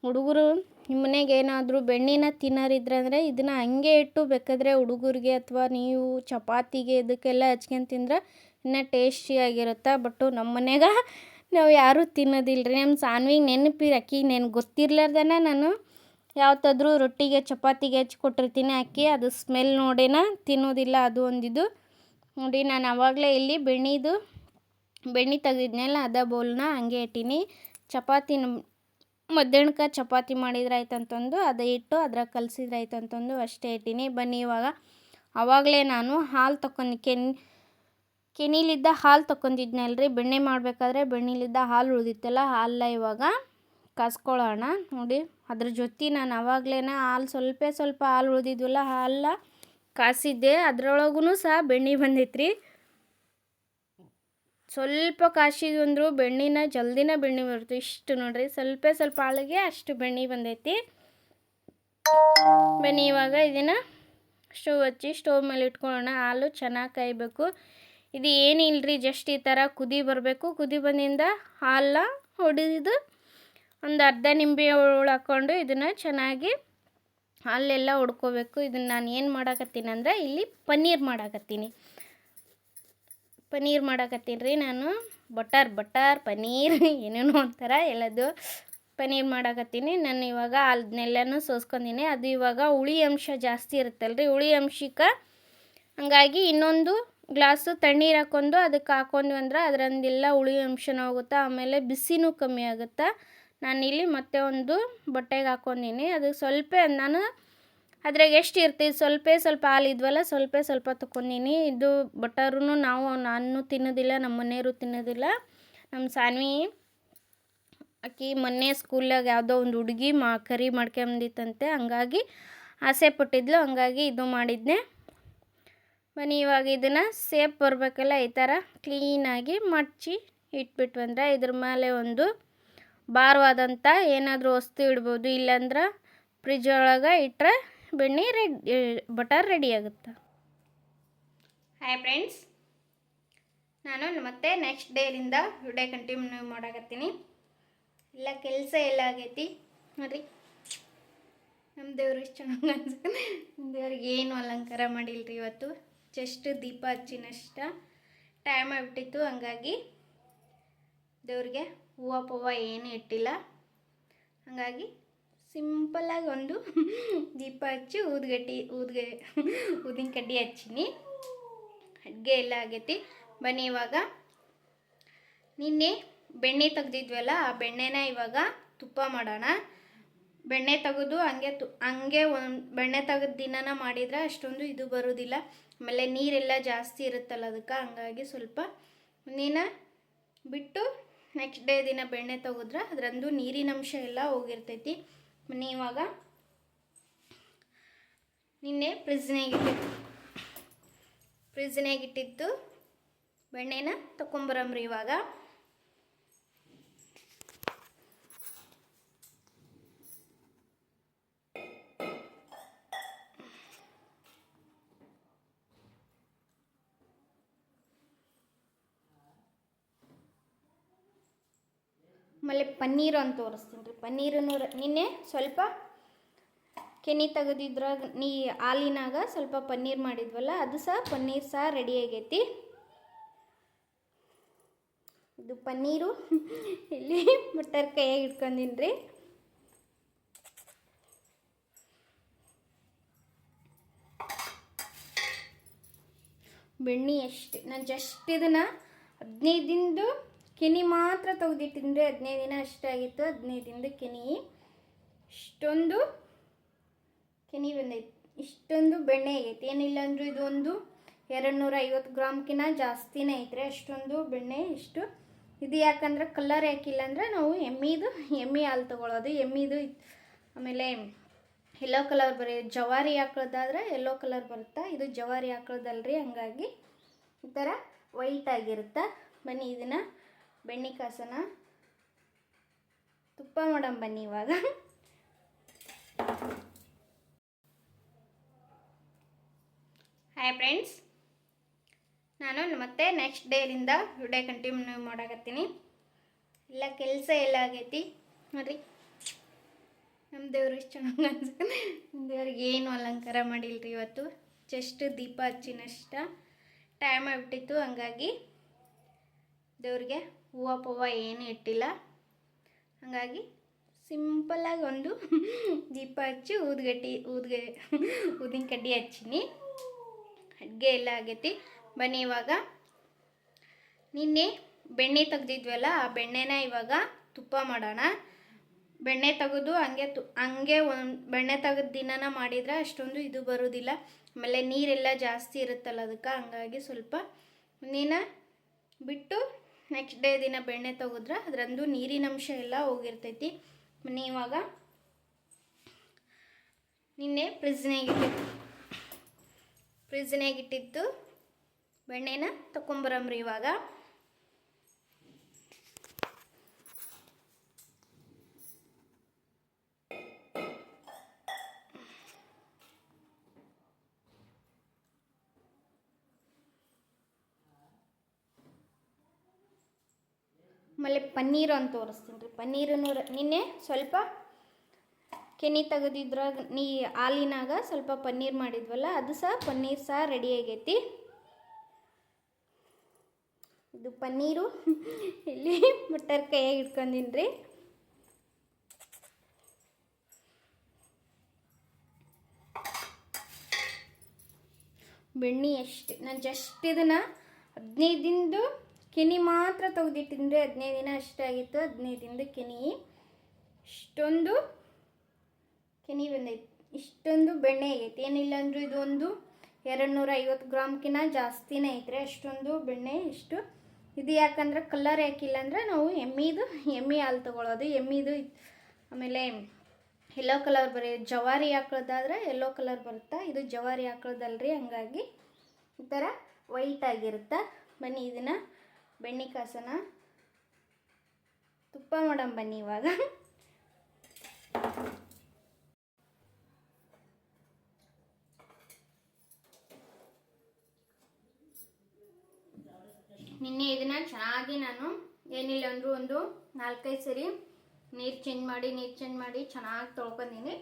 ಹುಡುಗರು ನಿಮ್ಮ ಮನೆಗೆ ಏನಾದರೂ ಬೆಣ್ಣೆನ ತಿನ್ನೋರಿದ್ರೆ ಅಂದರೆ ಇದನ್ನು ಹಂಗೆ ಇಟ್ಟು ಬೇಕಾದರೆ ಹುಡುಗರಿಗೆ ಅಥವಾ ನೀವು ಚಪಾತಿಗೆ ಇದಕ್ಕೆಲ್ಲ ಹಚ್ಕೊಂಡು ತಿಂದ್ರೆ ಇನ್ನೂ ಟೇಸ್ಟಿಯಾಗಿರುತ್ತೆ. ಬಟ್ಟು ನಮ್ಮ ಮನೆಗೆ ನಾವು ಯಾರೂ ತಿನ್ನೋದಿಲ್ಲ ರೀ. ನಮ್ಮ ಸಾನ್ವಿಗೆ ನೆನಪಿರ, ಅಕ್ಕಿಗೆ ಗೊತ್ತಿರ್ಲಾರ್ದನ ನಾನು ಯಾವತ್ತಾದ್ರೂ ರೊಟ್ಟಿಗೆ ಚಪಾತಿಗೆ ಹಚ್ಕೊಟ್ಟಿರ್ತೀನಿ. ಅಕ್ಕಿ ಅದು ಸ್ಮೆಲ್ ನೋಡೇನ ತಿನ್ನೋದಿಲ್ಲ, ಅದು ಒಂದಿದು. ನೋಡಿ ನಾನು ಆವಾಗಲೇ ಇಲ್ಲಿ ಬೆಣ್ಣೆದು ಬೆಣ್ಣೆ ತೆಗ್ದಿದ್ನಲ್ಲ ಅದ ಬೌಲ್ನ ಹಂಗೆ ಇಟ್ಟೀನಿ. ಚಪಾತಿನ ಮಧ್ಯಾಹ್ನಕ್ಕೆ ಚಪಾತಿ ಮಾಡಿದ್ರೆ ಆಯ್ತಂತಂದು ಅದೇ ಇಟ್ಟು ಅದ್ರಾಗ ಕಲಸಿದ್ರೆ ಆಯ್ತಂತಂದು ಅಷ್ಟೇ ಇಟ್ಟೀನಿ. ಬನ್ನಿ ಇವಾಗ ಆವಾಗಲೇ ನಾನು ಹಾಲು ತಗೊಂಡು ಕೆನಿಲಿದ್ದ ಹಾಲು ತೊಗೊಂಡಿದ್ನಲ್ರಿ, ಬೆಣ್ಣೆ ಮಾಡಬೇಕಾದ್ರೆ ಬೆಣ್ಣೆಲಿದ್ದ ಹಾಲು ಉಳಿದಿತ್ತಲ್ಲ, ಹಾಲನ್ನ ಇವಾಗ ಕಾಸ್ಕೊಳ್ಳೋಣ. ನೋಡಿ ಅದ್ರ ಜೊತೆ ನಾನು ಆವಾಗಲೇ ಹಾಲು ಸ್ವಲ್ಪ ಹಾಲು ಉಳಿದಿದ್ವಲ್ಲ, ಹಾಲನ್ನ ಕಾಸಿದ್ದೆ. ಅದರೊಳಗೂ ಸಹ ಬೆಣ್ಣೆ ಬಂದೈತ್ರಿ. ಸ್ವಲ್ಪ ಕಾಸಿದ್ವು ಅಂದರೂ ಬೆಣ್ಣೆನ ಜಲ್ದಿನ ಬೆಣ್ಣೆ ಬರುತ್ತೆ. ಇಷ್ಟು ನೋಡ್ರಿ, ಸ್ವಲ್ಪ ಹಾಲಿಗೆ ಅಷ್ಟು ಬೆಣ್ಣೆ ಬಂದೈತಿ. ಬನ್ನಿ ಇವಾಗ ಇದನ್ನು ಸ್ಟವ್ ಹಚ್ಚಿ ಸ್ಟವ್ ಮೇಲೆ ಇಟ್ಕೊಳ್ಳೋಣ. ಹಾಲು ಚೆನ್ನಾಗಿ ಕಾಯಬೇಕು. ಇದು ಏನಿಲ್ಲರಿ, ಜಸ್ಟ್ ಈ ಥರ ಕುದಿ ಬರಬೇಕು. ಕುದಿ ಬಂದಿಂದ ಹಾಲನ್ನ ಹೊಡೆದು ಒಂದು ಅರ್ಧ ನಿಂಬೆ ಹುಳು ಹಾಕ್ಕೊಂಡು ಇದನ್ನು ಚೆನ್ನಾಗಿ ಹಾಲೆಲ್ಲ ಹೊಡ್ಕೋಬೇಕು. ಇದನ್ನು ನಾನು ಏನು ಮಾಡಾಕತ್ತೀನಿ ಅಂದರೆ ಇಲ್ಲಿ ಪನ್ನೀರ್ ಮಾಡಾಕತ್ತೀನಿ ರೀ ನಾನು. ಬಟರ್ ಪನ್ನೀರ್ ಏನೇನೋ ಅಂತಾರೆ ಎಲ್ಲದು. ಪನ್ನೀರ್ ಮಾಡಾಕತ್ತೀನಿ ನಾನು. ಇವಾಗ ಅದನ್ನೆಲ್ಲನೂ ಸೋಸ್ಕೊಂಡಿನಿ. ಅದು ಇವಾಗ ಹುಳಿ ಅಂಶ ಜಾಸ್ತಿ ಇರುತ್ತಲ್ರಿ, ಹುಳಿ ಅಂಶಕ್ಕೆ ಹಂಗಾಗಿ ಇನ್ನೊಂದು ಗ್ಲಾಸು ತಣ್ಣೀರು ಹಾಕ್ಕೊಂಡು ಅದಕ್ಕೆ ಹಾಕ್ಕೊಂಡ್ವಿ ಅಂದ್ರೆ ಅದರಂದೆಲ್ಲ ಹುಳಿ ಅಂಶನೂ ಹೋಗುತ್ತೆ, ಆಮೇಲೆ ಬಿಸಿನೂ ಕಮ್ಮಿ ಆಗುತ್ತೆ. ನಾನಿಲ್ಲಿ ಮತ್ತೆ ಒಂದು ಬಟ್ಟೆಗೆ ಹಾಕ್ಕೊಂಡಿನಿ. ಅದು ಸ್ವಲ್ಪ ನಾನು ಅದ್ರಾಗ ಎಷ್ಟು ಇರ್ತೀವಿ ಸ್ವಲ್ಪ ಹಾಲು ಇದ್ವಲ್ಲ, ಸ್ವಲ್ಪ ತೊಗೊಂಡಿನಿ. ಇದು ಬಟರೂ ನಾನು ತಿನ್ನೋದಿಲ್ಲ, ನಮ್ಮ ಮನೆಯವರು ತಿನ್ನೋದಿಲ್ಲ. ನಮ್ಮ ಸಾನ್ವಿ ಆಕಿ ಮೊನ್ನೆ ಸ್ಕೂಲಾಗ ಯಾವುದೋ ಒಂದು ಹುಡುಗಿ ಕರಿ ಮಾಡ್ಕೊಂಬಂದಿತ್ತಂತೆ, ಹಂಗಾಗಿ ಆಸೆ ಪಟ್ಟಿದ್ಲು, ಹಂಗಾಗಿ ಇದು ಮಾಡಿದ್ನೆ. ಬನ್ನಿ ಇವಾಗ ಇದನ್ನು ಸೇಪ್ ಬರಬೇಕಲ್ಲ, ಈ ಥರ ಕ್ಲೀನಾಗಿ ಮಡಚಿ ಇಟ್ಬಿಟ್ವಂದ್ರೆ ಇದ್ರ ಮೇಲೆ ಒಂದು ಭಾರವಾದಂಥ ಏನಾದರೂ ವಸ್ತು ಇಡ್ಬೋದು. ಇಲ್ಲಾಂದ್ರೆ ಫ್ರಿಜ್ ಒಳಗೆ ಇಟ್ಟರೆ ಬಟರ್ ರೆಡಿ ಆಗುತ್ತೆ. ಹಾಯ್ ಫ್ರೆಂಡ್ಸ್, ನಾನು ಮತ್ತೆ ನೆಕ್ಸ್ಟ್ ಡೇಲಿಂದ ವಿಡಿಯೋ ಕಂಟಿನ್ಯೂ ಮಾಡಾಕತ್ತೀನಿ. ಎಲ್ಲ ಕೆಲಸ ಎಲ್ಲ ಆಗೈತಿ ನೋಡಿರಿ. ನಮ್ಮ ದೇವ್ರು ಎಷ್ಟು ಚೆನ್ನಾಗಿ ಅನ್ಸುತ್ತೆ. ದೇವ್ರಿಗೆ ಏನು ಅಲಂಕಾರ ಮಾಡಿಲ್ರಿ ಇವತ್ತು, ಜಸ್ಟ್ ದೀಪ ಹಚ್ಚಿನಷ್ಟ ಟೈಮ್ ಆಗಿಬಿಟ್ಟಿತ್ತು. ಹಂಗಾಗಿ ದೇವ್ರಿಗೆ ಹೂವು ಏನು ಇಟ್ಟಿಲ್ಲ. ಹಾಗಾಗಿ ಸಿಂಪಲ್ಲಾಗಿ ಒಂದು ದೀಪ ಹಚ್ಚಿ ಊದಿನ ಕಡ್ಡಿ ಹಚ್ಚೀನಿ. ಅಡುಗೆ ಎಲ್ಲ ಆಗೈತಿ. ಬನ್ನಿ ಇವಾಗ ನಿನ್ನೆ ಬೆಣ್ಣೆ ತೆಗ್ದಿದ್ವಲ್ಲ, ಆ ಬೆಣ್ಣೆನ ಇವಾಗ ತುಪ್ಪ ಮಾಡೋಣ. ಬೆಣ್ಣೆ ತೆಗೆದು ಹಂಗೆ ಒಂದು ಬೆಣ್ಣೆ ತೆಗೆದು ದಿನನ ಮಾಡಿದರೆ ಅಷ್ಟೊಂದು ಇದು ಬರೋದಿಲ್ಲ. ಆಮೇಲೆ ನೀರೆಲ್ಲ ಜಾಸ್ತಿ ಇರುತ್ತಲ್ಲ ಅದಕ್ಕೆ, ಹಂಗಾಗಿ ಸ್ವಲ್ಪ ನೀನ ಬಿಟ್ಟು ನೆಕ್ಸ್ಟ್ ಡೇ ದಿನ ಬೆಣ್ಣೆ ತೆಗೆದ್ರೆ ಅದರಂದು ನೀರಿನ ಅಂಶ ಎಲ್ಲ ಹೋಗಿರ್ತೈತಿ. ಬನ್ನಿ ಇವಾಗ ನಿನ್ನೆ ಫ್ರಿಜ್ನಾಗಿಟ್ಟಿದ್ದು ಬೆಣ್ಣೆನ ತಗೊಂಬರಮ್ರಿ. ಇವಾಗ ಆಮೇಲೆ ಪನ್ನೀರು ಅಂತ ತೋರಿಸ್ತೀನಿ ರೀ. ಪನ್ನೀರನ್ನು ನಿನ್ನೆ ಸ್ವಲ್ಪ ಕೆನೆ ತೆಗೆದಿದ್ರಾಗ ಹಾಲಿನಾಗ ಸ್ವಲ್ಪ ಪನ್ನೀರ್ ಮಾಡಿದ್ವಲ್ಲ, ಅದು ಸಹ ಪನ್ನೀರ್ ಸಹ ರೆಡಿ ಆಗೈತಿ. ಇದು ಪನ್ನೀರು ಇಲ್ಲಿ ಬಟರ್ ಕೈಯಾಗಿ ಇಟ್ಕೊಂಡಿನಿ ರೀ. ಬೆಣ್ಣೆ ಅಷ್ಟೇ, ನಾನು ಜಸ್ಟ್ ಇದನ್ನು 15 ದಿನದ್ದು ಕೆನೆ ಮಾತ್ರ ತೆಗೆದಿಟ್ಟಿನಿ ರೀ. 15 ದಿನ ಅಷ್ಟೇ ಆಗಿತ್ತು. 15 ದಿನದ ಕೆನೆ, ಇಷ್ಟೊಂದು ಕೆನೆ ಬಂದೈತಿ, ಇಷ್ಟೊಂದು ಬೆಣ್ಣೆ ಆಗೈತಿ. ಏನಿಲ್ಲ ಅಂದರೂ ಇದು ಒಂದು 250 ಗ್ರಾಮ್ಕಿನ್ನ ಜಾಸ್ತಿನೇ ಐತ್ರಿ. ಅಷ್ಟೊಂದು ಬೆಣ್ಣೆ ಇಷ್ಟು ಇದು. ಯಾಕಂದ್ರೆ ಕಲರ್ ಯಾಕಿಲ್ಲ ಅಂದರೆ ನಾವು ಎಮ್ಮೆ ಹಾಲು ತೊಗೊಳ್ಳೋದು. ಎಮ್ಮಿದು ಆಮೇಲೆ ಯೆಲ್ಲೋ ಕಲರ್ ಜವಾರಿ ಹಾಕೋದಾದ್ರೆ ಯೆಲ್ಲೋ ಕಲರ್ ಬರುತ್ತೆ. ಇದು ಜವಾರಿ ಹಾಕೋದಲ್ರಿ, ಹಂಗಾಗಿ ಈ ಥರ ವೈಟ್ ಆಗಿರುತ್ತೆ. ಬನ್ನಿ ಇದನ್ನು ಬೆಣ್ಣೆ ಕಾಸನ ತುಪ್ಪ ಮಾಡೋಣ. ಬನ್ನಿ ಇವಾಗ ಹಾಯ್ ಫ್ರೆಂಡ್ಸ್, ನಾನು ಮತ್ತೆ ನೆಕ್ಸ್ಟ್ ಡೇಲಿಂದ ವಿಡಿಯೋ ಕಂಟಿನ್ಯೂ ಮಾಡಾಕತ್ತೀನಿ. ಎಲ್ಲ ಕೆಲಸ ಎಲ್ಲ ಆಗೈತಿ ನೋಡಿರಿ. ನಮ್ಮ ದೇವ್ರು ಎಷ್ಟು ಚೆನ್ನಾಗಿ ಅನ್ಸುತ್ತೆ. ದೇವ್ರಿಗೆ ಏನು ಅಲಂಕಾರ ಮಾಡಿಲ್ರಿ ಇವತ್ತು, ಜಸ್ಟ್ ದೀಪ ಹಚ್ಚಿನಷ್ಟ ಟೈಮ್ ಆಗಿಬಿಟ್ಟಿತ್ತು. ಹಂಗಾಗಿ ದೇವ್ರಿಗೆ ಹೂವು ಏನು ಇಟ್ಟಿಲ್ಲ. ಹಾಗಾಗಿ ಸಿಂಪಲ್ಲಾಗಿ ಒಂದು ದೀಪ ಹಚ್ಚಿ ಊದಿನ ಕಡ್ಡಿ ಹಚ್ಚೀನಿ. ಅಡುಗೆ ಎಲ್ಲ ಆಗೈತಿ. ಬನ್ನಿ ಇವಾಗ ನಿನ್ನೆ ಬೆಣ್ಣೆ ತೆಗ್ದಿದ್ವಲ್ಲ ಆ ಬೆಣ್ಣೆನ ಇವಾಗ ತುಪ್ಪ ಮಾಡೋಣ. ಬೆಣ್ಣೆ ತೆಗೆದು ಹಂಗೆ ಒಂದು ಬೆಣ್ಣೆ ತೆಗೆದು ದಿನನ ಮಾಡಿದರೆ ಅಷ್ಟೊಂದು ಇದು ಬರೋದಿಲ್ಲ. ಆಮೇಲೆ ನೀರೆಲ್ಲ ಜಾಸ್ತಿ ಇರುತ್ತಲ್ಲ ಅದಕ್ಕೆ, ಹಂಗಾಗಿ ಸ್ವಲ್ಪ ನೀನ ಬಿಟ್ಟು ನೆಕ್ಸ್ಟ್ ಡೇ ದಿನ ಬೆಣ್ಣೆ ತೆಗೆದ್ರೆ ಅದರಂದು ನೀರಿನ ಅಂಶ ಎಲ್ಲ ಹೋಗಿರ್ತೈತಿ. ಇವಾಗ ನಿನ್ನೆ ಫ್ರಿಜ್ನಾಗಿಟ್ಟಿದ್ದು ಬೆಣ್ಣೆನ ತಗೊಂಬರಮ್ರಿ. ಇವಾಗ ಆಮೇಲೆ ಪನ್ನೀರು ಅಂತ ತೋರಿಸ್ತೀನಿ ರೀ. ಪನ್ನೀರನ್ನು ನಿನ್ನೆ ಸ್ವಲ್ಪ ಕೆನೆ ತೆಗೆದಿದ್ರಾಗ ಹಾಲಿನಾಗ ಸ್ವಲ್ಪ ಪನ್ನೀರ್ ಮಾಡಿದ್ವಲ್ಲ, ಅದು ಸಹ ಪನ್ನೀರ್ ಸಹ ರೆಡಿ ಆಗೈತಿ. ಇದು ಪನ್ನೀರು ಇಲ್ಲಿ ಬಟರ್ ಕೈಯಾಗಿ ಇಟ್ಕೊಂಡಿನಿ ರೀ. ಬೆಣ್ಣೆ ಅಷ್ಟೆ, ನಾನು ಜಸ್ಟ್ ಇದನ್ನು 15 ದಿನದ್ದು ಕೆನೆ ಮಾತ್ರ ತೆಗೆದಿಟ್ಟಿನಿ ರೀ. 15 ದಿನ ಅಷ್ಟೇ ಆಗಿತ್ತು. 15 ದಿನದ ಕೆನೆ ಇಷ್ಟೊಂದು ಕೆನೆ ಬಂದೈತಿ, ಇಷ್ಟೊಂದು ಬೆಣ್ಣೆ ಆಗೈತಿ. ಏನಿಲ್ಲ ಅಂದರೂ ಇದು ಒಂದು 250 ಗ್ರಾಮ್ಕಿನ್ನ ಜಾಸ್ತಿನೇ ಐತ್ರಿ. ಅಷ್ಟೊಂದು ಬೆಣ್ಣೆ ಇಷ್ಟು ಇದು. ಯಾಕಂದ್ರೆ ಕಲರ್ ಯಾಕಿಲ್ಲ ಅಂದ್ರೆ ನಾವು ಎಮ್ಮೆ ಹಾಲು ತೊಗೊಳ್ಳೋದು. ಎಮ್ಮಿದು ಆಮೇಲೆ ಯೆಲ್ಲೋ ಕಲರ್ ಜವಾರಿ ಹಾಕೋದಾದ್ರೆ ಯೆಲ್ಲೋ ಕಲರ್ ಬರುತ್ತೆ. ಇದು ಜವಾರಿ ಹಾಕೋದಲ್ರಿ, ಹಂಗಾಗಿ ಈ ಥರ ವೈಟ್ ಆಗಿರುತ್ತೆ. ಬನ್ನಿ ಇದನ್ನು ಬೆಣ್ಣೆ ಕಾಸನ ತುಪ್ಪ ಮಾಡೋಣ ಬನ್ನಿ. ಇವಾಗ ನಿನ್ನೆ ಇದನ್ನು ಚೆನ್ನಾಗಿ ನಾನು ಏನಿಲ್ಲ ಅಂದರೂ ಒಂದು 4-5 ಸರಿ ನೀರು ಚೇಂಜ್ ಮಾಡಿ ಚೆನ್ನಾಗಿ ತೊಳ್ಕೊಂಡೀನಿ.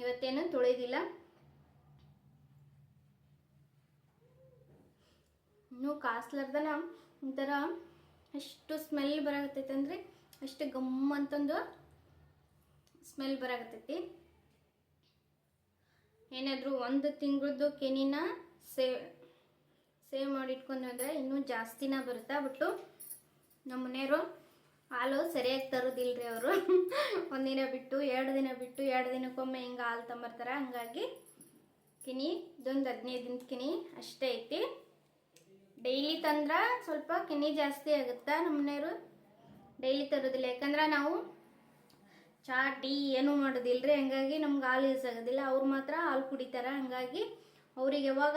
ಇವತ್ತೇನು ತೊಳೆದಿಲ್ಲ. ಇನ್ನೂ ಕಾಸ್ಲಾರ್ದನ ಒಂಥರ ಅಷ್ಟು ಸ್ಮೆಲ್ ಬರಾಕತ್ತೈತೆ ಅಂದರೆ ಅಷ್ಟು ಗಮ್ ಅಂತಂದು ಸ್ಮೆಲ್ ಬರಾಕತ್ತೈತಿ. ಏನಾದರೂ 1 ತಿಂಗಳದ್ದು ಕೆನಿನ ಸೇವ್ ಮಾಡಿ ಇಟ್ಕೊಂಡು ಅಂದರೆ ಇನ್ನೂ ಜಾಸ್ತಿನ ಬರುತ್ತೆ. ಬಟ್ಟು ನಮ್ಮ ಮನೆಯವರು ಹಾಲು ಸರಿಯಾಗಿ ತರೋದಿಲ್ಲರಿ. ಅವರು 1 ದಿನ ಬಿಟ್ಟು 2 ದಿನ ಬಿಟ್ಟು 2 ದಿನಕ್ಕೊಮ್ಮೆ ಹಿಂಗೆ ಹಾಲು ತಂಬರ್ತಾರೆ. ಹಂಗಾಗಿ ಕೆನೆ ಇದೊಂದು 15 ದಿನದ ಕೆನೆ ಅಷ್ಟೇ ಐತಿ. ಡೈಲಿ ತಂದ್ರೆ ಸ್ವಲ್ಪ ಕೆನೆ ಜಾಸ್ತಿ ಆಗುತ್ತೆ. ನಮ್ಮ ಮನೆಯವರು ಡೈಲಿ ತರೋದಿಲ್ಲ, ಯಾಕಂದ್ರೆ ನಾವು ಚಹಾ ಟೀ ಏನೂ ಮಾಡೋದಿಲ್ಲರಿ. ಹಂಗಾಗಿ ನಮ್ಗೆ ಹಾಲು ಯೂಸ್ ಆಗೋದಿಲ್ಲ. ಅವ್ರು ಮಾತ್ರ ಹಾಲು ಕುಡಿತಾರೆ. ಹಂಗಾಗಿ ಅವ್ರಿಗೆ ಯಾವಾಗ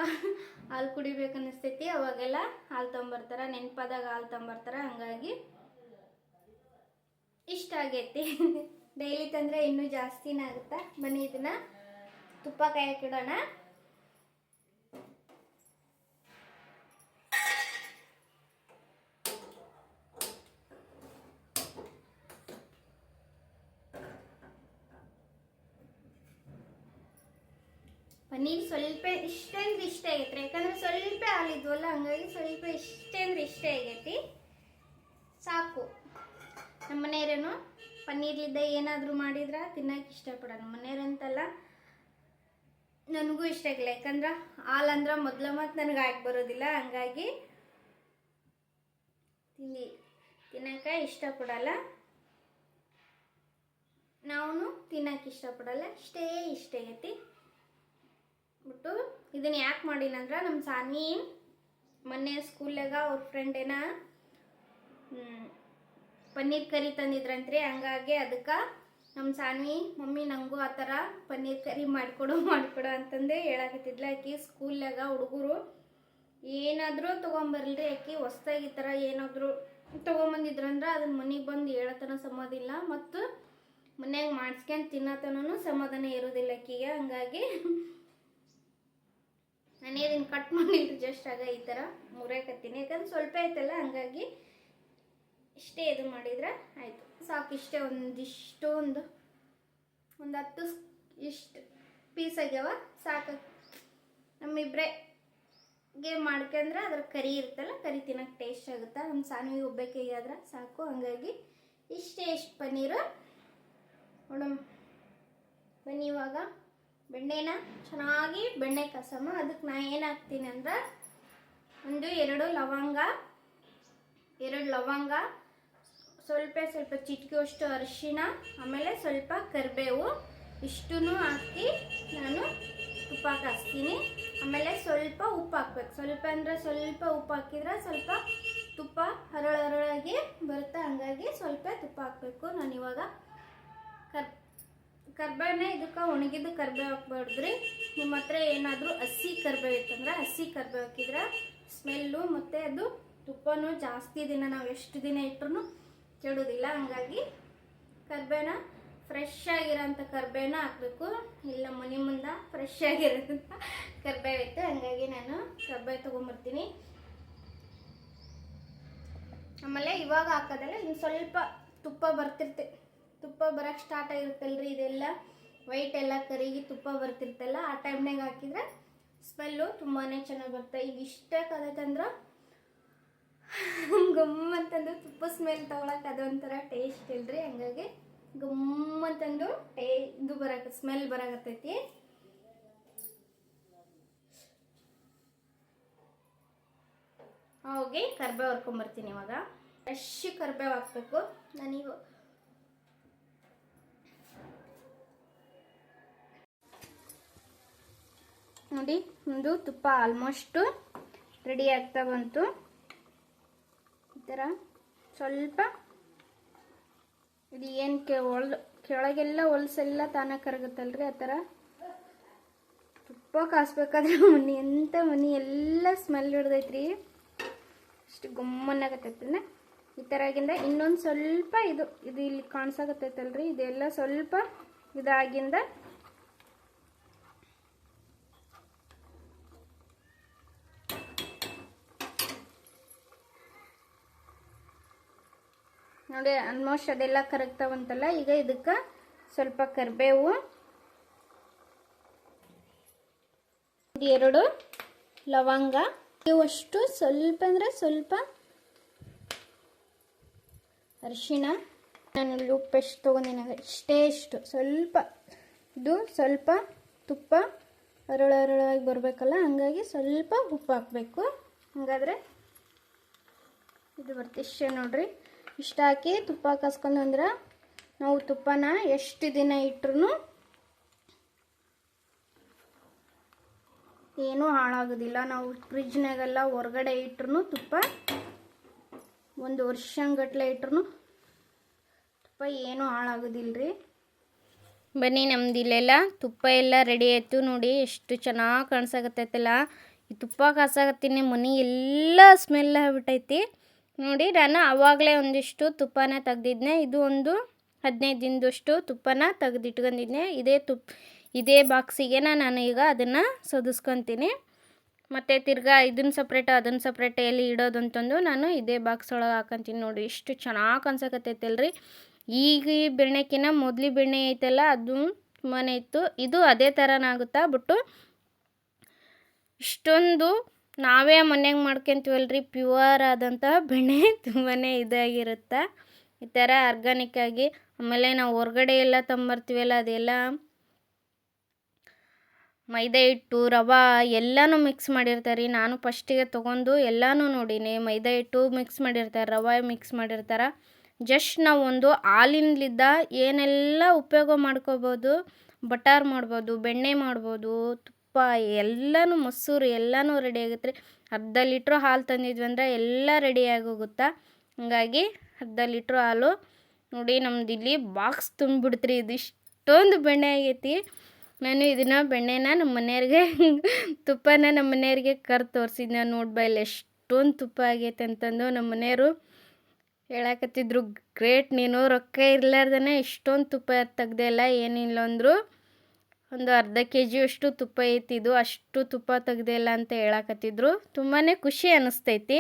ಹಾಲು ಕುಡಿಬೇಕು ಅನ್ನಿಸ್ತೈತಿ ಅವಾಗೆಲ್ಲ ಹಾಲು ತೊಗೊಂಬರ್ತಾರೆ, ನೆನಪಾದಾಗ ಹಾಲು ತೊಗೊಂಬರ್ತಾರೆ. ಹಂಗಾಗಿ ಇಷ್ಟ ಆಗೈತಿ. ಡೈಲಿ ತಂದರೆ ಇನ್ನೂ ಜಾಸ್ತಿನೇ ಆಗುತ್ತೆ. ಬನ್ನಿ ಇದನ್ನು ತುಪ್ಪ ಕಾಯಕ್ಕಿಡೋಣ. ಪನ್ನೀರ್ ಸ್ವಲ್ಪ ಇಷ್ಟ ಆಗೈತ್ರಿ, ಯಾಕಂದ್ರೆ ಸ್ವಲ್ಪ ಹಾಲಿದ್ವಲ್ಲ, ಹಂಗಾಗಿ ಸ್ವಲ್ಪ ಇಷ್ಟ ಆಗೈತಿ. ಸಾಕು. ನಮ್ಮ ಮನೆಯವ್ರೇನು ಪನ್ನೀರ್ಲಿದ್ದ ಏನಾದರೂ ಮಾಡಿದ್ರೆ ತಿನ್ನೋಕೆ ಇಷ್ಟಪಡೋಣ. ನಮ್ಮ ಮನೆಯವ್ರಂತಲ್ಲ, ನನಗೂ ಇಷ್ಟ ಆಗಿಲ್ಲ. ಯಾಕಂದ್ರೆ ಹಾಲಂದ್ರೆ ಮೊದಲ ಮತ್ತು ನನಗೆ ಹಾಕಿ ಬರೋದಿಲ್ಲ. ಹಂಗಾಗಿ ತಿನ್ನೋಕೆ ಇಷ್ಟಪಡಲ್ಲ. ನಾವು ತಿನ್ನೋಕೆ ಇಷ್ಟಪಡಲ್ಲ. ಇಷ್ಟ ಆಗೈತಿ. ಬಿಟ್ಟು ಇದನ್ನು ಯಾಕೆ ಮಾಡಿನಂದ್ರೆ ನಮ್ಮ ಸಾನ್ವಿ ಮೊನ್ನೆ ಸ್ಕೂಲ್ನಾಗ ಅವ್ರ ಫ್ರೆಂಡೇನ ಪನ್ನೀರ್ ಕರಿ ತಂದಿದ್ರಂತ್ರಿ. ಹಂಗಾಗಿ ಅದಕ್ಕೆ ನಮ್ಮ ಸಾನ್ವಿ ಮಮ್ಮಿ ನನಗೂ ಆ ಥರ ಪನ್ನೀರ್ ಕರಿ ಮಾಡಿಕೊಡು ಅಂತಂದು ಹೇಳಕತ್ತಿದ್ಲ. ಆಕಿ ಸ್ಕೂಲ್ನಾಗ ಹುಡುಗರು ಏನಾದರೂ ತೊಗೊಂಬರ್ಲ್ರಿ, ಆಕಿ ಹೊಸ್ದಾಗಿ ಈ ಥರ ಏನಾದರೂ ತೊಗೊಂಬಂದಿದ್ರಂದ್ರೆ ಅದನ್ನ ಮನೆಗೆ ಬಂದು ಹೇಳತನ ಸಮಾದಿಲ್ಲ, ಮತ್ತು ಮನ್ಯಾಗ ಮಾಡಿಸ್ಕೊಂಡು ತಿನ್ನತನೂ ಸಮಾಧಾನ ಇರೋದಿಲ್ಲ ಆಕಿಗೆ. ಹಂಗಾಗಿ ನಾನು ಇದನ್ನು ಕಟ್ ಮಾಡಿಲ್ರಿ, ಜಸ್ಟ್ ಆಗ ಈ ಥರ ಮುರಿಯಕತ್ತೀನಿ. ಯಾಕಂದ್ರೆ ಸ್ವಲ್ಪ ಐತಲ್ಲ, ಹಂಗಾಗಿ ಇಷ್ಟೇ ಇದು ಮಾಡಿದ್ರೆ ಆಯಿತು, ಸಾಕು. ಇಷ್ಟೇ ಒಂದು 10 ಇಷ್ಟು ಪೀಸ್ ಆಗ್ಯಾವ, ಸಾಕು. ನಮ್ಮಿಬ್ಬರಿಗೆ ಮಾಡ್ಕೊಂಡ್ರೆ ಅದ್ರ ಕರಿ ಇರ್ತಲ್ಲ, ಕರಿ ತಿನ್ನೋಕೆ ಟೇಸ್ಟ್ ಆಗುತ್ತೆ. ನಮ್ಮ ಸಾನ್ವಿಗೆ ಒಬ್ಬಾಕಿಗೆ ಆದ್ರೆ ಸಾಕು. ಹಂಗಾಗಿ ಇಷ್ಟು ಪನ್ನೀರು ನೋಡೋಣ ಬನ್ನಿ. ಇವಾಗ ಬೆಣ್ಣೆನ ಚೆನ್ನಾಗಿ ಬೆಣ್ಣೆ ಕಸಮ. ಅದಕ್ಕೆ ನಾ ಏನು ಹಾಕ್ತೀನಿ ಅಂದ್ರೆ 1-2 ಲವಂಗ, 2 ಲವಂಗ, ಸ್ವಲ್ಪ ಚಿಟಿಕೆಯಷ್ಟು ಅರಿಶಿಣ, ಆಮೇಲೆ ಸ್ವಲ್ಪ ಕರಿಬೇವು, ಇಷ್ಟನ್ನು ಹಾಕಿ ನಾನು ತುಪ್ಪ ಕಾಯಿಸ್ತೀನಿ. ಆಮೇಲೆ ಸ್ವಲ್ಪ ಉಪ್ಪು ಹಾಕ್ಬೇಕು. ಸ್ವಲ್ಪ ಅಂದರೆ ಸ್ವಲ್ಪ ಉಪ್ಪು ಹಾಕಿದ್ರೆ ಸ್ವಲ್ಪ ತುಪ್ಪ ಹರಳಾಗಿ ಬರುತ್ತೆ, ಹಂಗಾಗಿ ಸ್ವಲ್ಪ ತುಪ್ಪ ಹಾಕಬೇಕು. ನಾನು ಇವಾಗ ಕರ್ಬೇವನ್ನ ಇದಕ್ಕೆ ಒಣಗಿದ್ದು ಕರ್ಬೇವು ಹಾಕ್ಬಾರ್ದ್ರಿ. ನಿಮ್ಮ ಹತ್ರ ಏನಾದರೂ ಹಸಿ ಕರ್ಬೇವು ಇತ್ತಂದ್ರೆ ಹಸಿ ಕರ್ಬೇವು ಹಾಕಿದ್ರೆ ಸ್ಮೆಲ್ಲು ಮತ್ತು ಅದು ತುಪ್ಪನೂ ಜಾಸ್ತಿ ದಿನ ನಾವು ಎಷ್ಟು ದಿನ ಇಟ್ಟರು ಕೆಡೋದಿಲ್ಲ. ಹಂಗಾಗಿ ಕರ್ಬೇವನ್ನ ಫ್ರೆಶ್ ಆಗಿರೋಂಥ ಕರ್ಬೇವನ್ನ ಹಾಕಬೇಕು. ಇಲ್ಲ ಮನೆ ಮುಂದೆ ಫ್ರೆಶ್ ಆಗಿರೋಂಥ ಕರ್ಬೇವು ಇತ್ತು, ಹಂಗಾಗಿ ನಾನು ಕರ್ಬೇವು ತೊಗೊಂಬರ್ತೀನಿ. ಆಮೇಲೆ ಇವಾಗ ಹಾಕೋದಲ್ಲ, ಇನ್ನು ಸ್ವಲ್ಪ ತುಪ್ಪ ತುಪ್ಪ ಬರೋಕ್ಕೆ ಸ್ಟಾರ್ಟ್ ಆಗಿರುತ್ತಲ್ರಿ, ಇದೆಲ್ಲ ವೈಟ್ ಎಲ್ಲ ಕರಿಗಿ ತುಪ್ಪ ಬರ್ತಿರ್ತಲ್ಲ, ಆ ಟೈಮ್ನಾಗ ಹಾಕಿದ್ರೆ ಸ್ಮೆಲ್ಲು ತುಂಬಾ ಚೆನ್ನಾಗಿ ಬರುತ್ತೆ. ಈಗ ಇಷ್ಟೇ ಕದೈತಂದ್ರೆ ಗಮ್ಮಂತಂದು ತುಪ್ಪ ಸ್ಮೆಲ್ ತೊಗೊಳಕ್ಕೆ ಅದೊಂಥರ ಟೇಸ್ಟ್ ಇಲ್ರಿ, ಹಂಗಾಗಿ ಗಮ್ಮಂತಂದು ಇದು ಸ್ಮೆಲ್ ಬರಾಕತ್ತೈತಿ. ಹೋಗಿ ಕರ್ಬೇವು ಹರ್ಕೊಂಬರ್ತೀನಿ. ಇವಾಗ ಫ್ರೆಶ್ ಕರ್ಬೇವು ಹಾಕ್ಬೇಕು. ನಾನೀಗ ನೋಡಿ ಒಂದು ತುಪ್ಪ ಆಲ್ಮೋಸ್ಟು ರೆಡಿ ಆಗ್ತಾ ಬಂತು. ಈ ಥರ ಸ್ವಲ್ಪ ಇದು ಏನು ಕೆಳಗೆಲ್ಲ ಹೊಲ್ಸೆಲ್ಲ ತಾನಾಗಿ ಕರಗುತ್ತಲ್ರಿ, ಆ ಥರ ತುಪ್ಪ ಕಾಯಿಸ್ಬೇಕಾದ್ರೆ ಮನೆ ಎಲ್ಲ ಸ್ಮೆಲ್ ಹಿಡ್ದೈತ್ರಿ, ಅಷ್ಟು ಗಮ್ಮನ್ನಾಗತ್ತೈತಲ್ಲ. ಈ ಥರ ಆಗಿಂದ ಇನ್ನೊಂದು ಸ್ವಲ್ಪ ಇದು ಇಲ್ಲಿ ಕಾಣಿಸಾಕತ್ತೈತಲ್ರಿ, ಇದೆಲ್ಲ ಸ್ವಲ್ಪ ಇದಾಗಿಂದ ನೋಡಿ ಆಲ್ಮೋಸ್ಟ್ ಅದೆಲ್ಲ ಕರಗ್ತಾವಂತಲ್ಲ. ಈಗ ಇದಕ್ಕೆ ಸ್ವಲ್ಪ ಕರಿಬೇವು, 2 ಲವಂಗ, ಇವಷ್ಟು ಸ್ವಲ್ಪ ಅಂದರೆ ಸ್ವಲ್ಪ ಅರಿಶಿಣ, ನಾನು ಉಪ್ಪು ಎಷ್ಟು ತೊಗೊಂಡಿನ ಇಷ್ಟು ಸ್ವಲ್ಪ, ಇದು ಸ್ವಲ್ಪ ತುಪ್ಪ ಹರಳಾಗಿ ಬರಬೇಕಲ್ಲ, ಹಂಗಾಗಿ ಸ್ವಲ್ಪ ಉಪ್ಪು ಹಾಕಬೇಕು. ಹಾಗಾದರೆ ಇದು ಬರುತ್ತೆ. ಇಷ್ಟೇ ನೋಡ್ರಿ, ಇಷ್ಟ ಹಾಕಿ ತುಪ್ಪ ಕಾಸ್ಕೊಂಡು ಅಂದ್ರೆ ನಾವು ತುಪ್ಪನ ಎಷ್ಟು ದಿನ ಇಟ್ಟರು ಏನೂ ಹಾಳಾಗೋದಿಲ್ಲ. ನಾವು ಫ್ರಿಜ್ನಾಗೆಲ್ಲ ಹೊರಗಡೆ ಇಟ್ಟರು ತುಪ್ಪ 1 ವರ್ಷಗಟ್ಟಲೆ ಇಟ್ಟರು ತುಪ್ಪ ಏನೂ ಹಾಳಾಗೋದಿಲ್ಲರಿ. ಬನ್ನಿ, ನಮ್ದು ಇಲ್ಲೆಲ್ಲ ತುಪ್ಪ ಎಲ್ಲ ರೆಡಿ ಆಯಿತು. ನೋಡಿ ಎಷ್ಟು ಚೆನ್ನಾಗಿ ಕಾಣಿಸಾಕತ್ತೈತಲ್ಲ. ಈ ತುಪ್ಪ ಕಾಸಾಕತ್ತೀನಿ, ಮನೆ ಎಲ್ಲ ಸ್ಮೆಲ್ ಆಗ್ಬಿಟ್ಟೈತಿ. ನೋಡಿ, ನಾನು ಆವಾಗಲೇ ಒಂದಿಷ್ಟು ತುಪ್ಪನ ತೆಗ್ದಿದ್ನೆ. ಇದು ಒಂದು 15 ದಿನದಷ್ಟು ತುಪ್ಪನ ತೆಗೆದಿಟ್ಕೊಂಡಿದ್ದೆ. ಇದೇ ಬಾಕ್ಸಿಗೆ ನಾನು ಈಗ ಅದನ್ನು ಸೋದಿಸ್ಕೊತೀನಿ. ಮತ್ತು ತಿರ್ಗಾ ಇದನ್ನು ಸಪ್ರೇಟ್ ಅದನ್ನು ಸಪ್ರೇಟ್ ಎಲ್ಲಿ ಇಡೋದು ಅಂತಂದು ನಾನು ಇದೇ ಬಾಕ್ಸ್ ಒಳಗೆ ಹಾಕೊತೀನಿ. ನೋಡಿ ಎಷ್ಟು ಚೆನ್ನಾಗಿ ಕಾಣಿಸಾಕತ್ತೈತಲ್ರಿ. ಈಗ ಈ ಬೆಣ್ಣೆಕಿನ್ನ ಮೊದಲು ಬೆಣ್ಣೆ ಐತಲ್ಲ, ಅದು ತುಂಬಾ ಇತ್ತು. ಇದು ಅದೇ ಥರನಾಗುತ್ತಾ ಬಿಟ್ಟು ಇಷ್ಟೊಂದು ನಾವೇ ಮನೆಯಾಗ ಮಾಡ್ಕೊತೀವಲ್ರಿ, ಪ್ಯೂರ್ ಆದಂಥ ಬೆಣ್ಣೆ ತುಂಬಾ ಇದಾಗಿರುತ್ತೆ. ಈ ಥರ ಆರ್ಗಾನಿಕ್ಕಾಗಿ. ಆಮೇಲೆ ನಾವು ಹೊರಗಡೆ ಎಲ್ಲ ತಂಬರ್ತೀವಲ್ಲ, ಅದೆಲ್ಲ ಮೈದಾ ಹಿಟ್ಟು, ರವೆ ಎಲ್ಲನೂ ಮಿಕ್ಸ್ ಮಾಡಿರ್ತಾರೆ. ನಾನು ಫಸ್ಟಿಗೆ ತೊಗೊಂಡು ಎಲ್ಲನೂ ನೋಡೀನಿ, ಮೈದಾ ಹಿಟ್ಟು ಮಿಕ್ಸ್ ಮಾಡಿರ್ತಾರೆ, ರವೆ ಮಿಕ್ಸ್ ಮಾಡಿರ್ತಾರೆ. ಜಸ್ಟ್ ನಾವು ಒಂದು ಹಾಲಿನಿಂದ ಏನೆಲ್ಲ ಉಪಯೋಗ ಮಾಡ್ಕೋಬೋದು, ಬಟರ್ ಮಾಡ್ಬೋದು, ಬೆಣ್ಣೆ ಮಾಡ್ಬೋದು, ತುಪ್ಪ ಎಲ್ಲನೂ, ಮೊಸರು ಎಲ್ಲನೂ ರೆಡಿ ಆಗುತ್ತೆ ರೀ. ಅರ್ಧ ಲೀಟ್ರ್ ಹಾಲು ತಂದಿದ್ವಿ ಅಂದರೆ ಎಲ್ಲ ರೆಡಿಯಾಗಿ ಹೋಗುತ್ತಾ. ಹಂಗಾಗಿ ಅರ್ಧ ಲೀಟ್ರ್ ಹಾಲು ನೋಡಿ ನಮ್ದು ಇಲ್ಲಿ ಬಾಕ್ಸ್ ತುಂಬಿಬಿಡ್ತ್ರಿ. ಇದು ಇಷ್ಟೊಂದು ಬೆಣ್ಣೆ ಆಗೈತಿ. ನಾನು ಇದನ್ನು ಬೆಣ್ಣೆನ ನಮ್ಮ ಮನೆಯವ್ರಿಗೆ ತುಪ್ಪನ ನಮ್ಮ ಮನೆಯವ್ರಿಗೆ ಕರ್ದು ತೋರಿಸಿದ್ನ. ನೋಡ್ಬಾ ಇಲ್ಲಿ ಎಷ್ಟೊಂದು ತುಪ್ಪ ಆಗೈತೆ ಅಂತಂದು ನಮ್ಮ ಮನೆಯವರು ಹೇಳಕತ್ತಿದ್ರು, ಗ್ರೇಟ್ ನೀನು, ರೊಕ್ಕ ಇರಲಾರ್ದೇ ಇಷ್ಟೊಂದು ತುಪ್ಪ ತೆಗ್ದೆ ಇಲ್ಲ, ಏನಿಲ್ಲ ಅಂದರು ಒಂದು ಅರ್ಧ kg ಅಷ್ಟು ತುಪ್ಪ ಐತಿದ್ದು, ಅಷ್ಟು ತುಪ್ಪ ತೆಗ್ದೆ ಇಲ್ಲ ಅಂತ ಹೇಳಕತ್ತಿದ್ರು. ತುಂಬಾ ಖುಷಿ ಅನ್ನಿಸ್ತೈತಿ.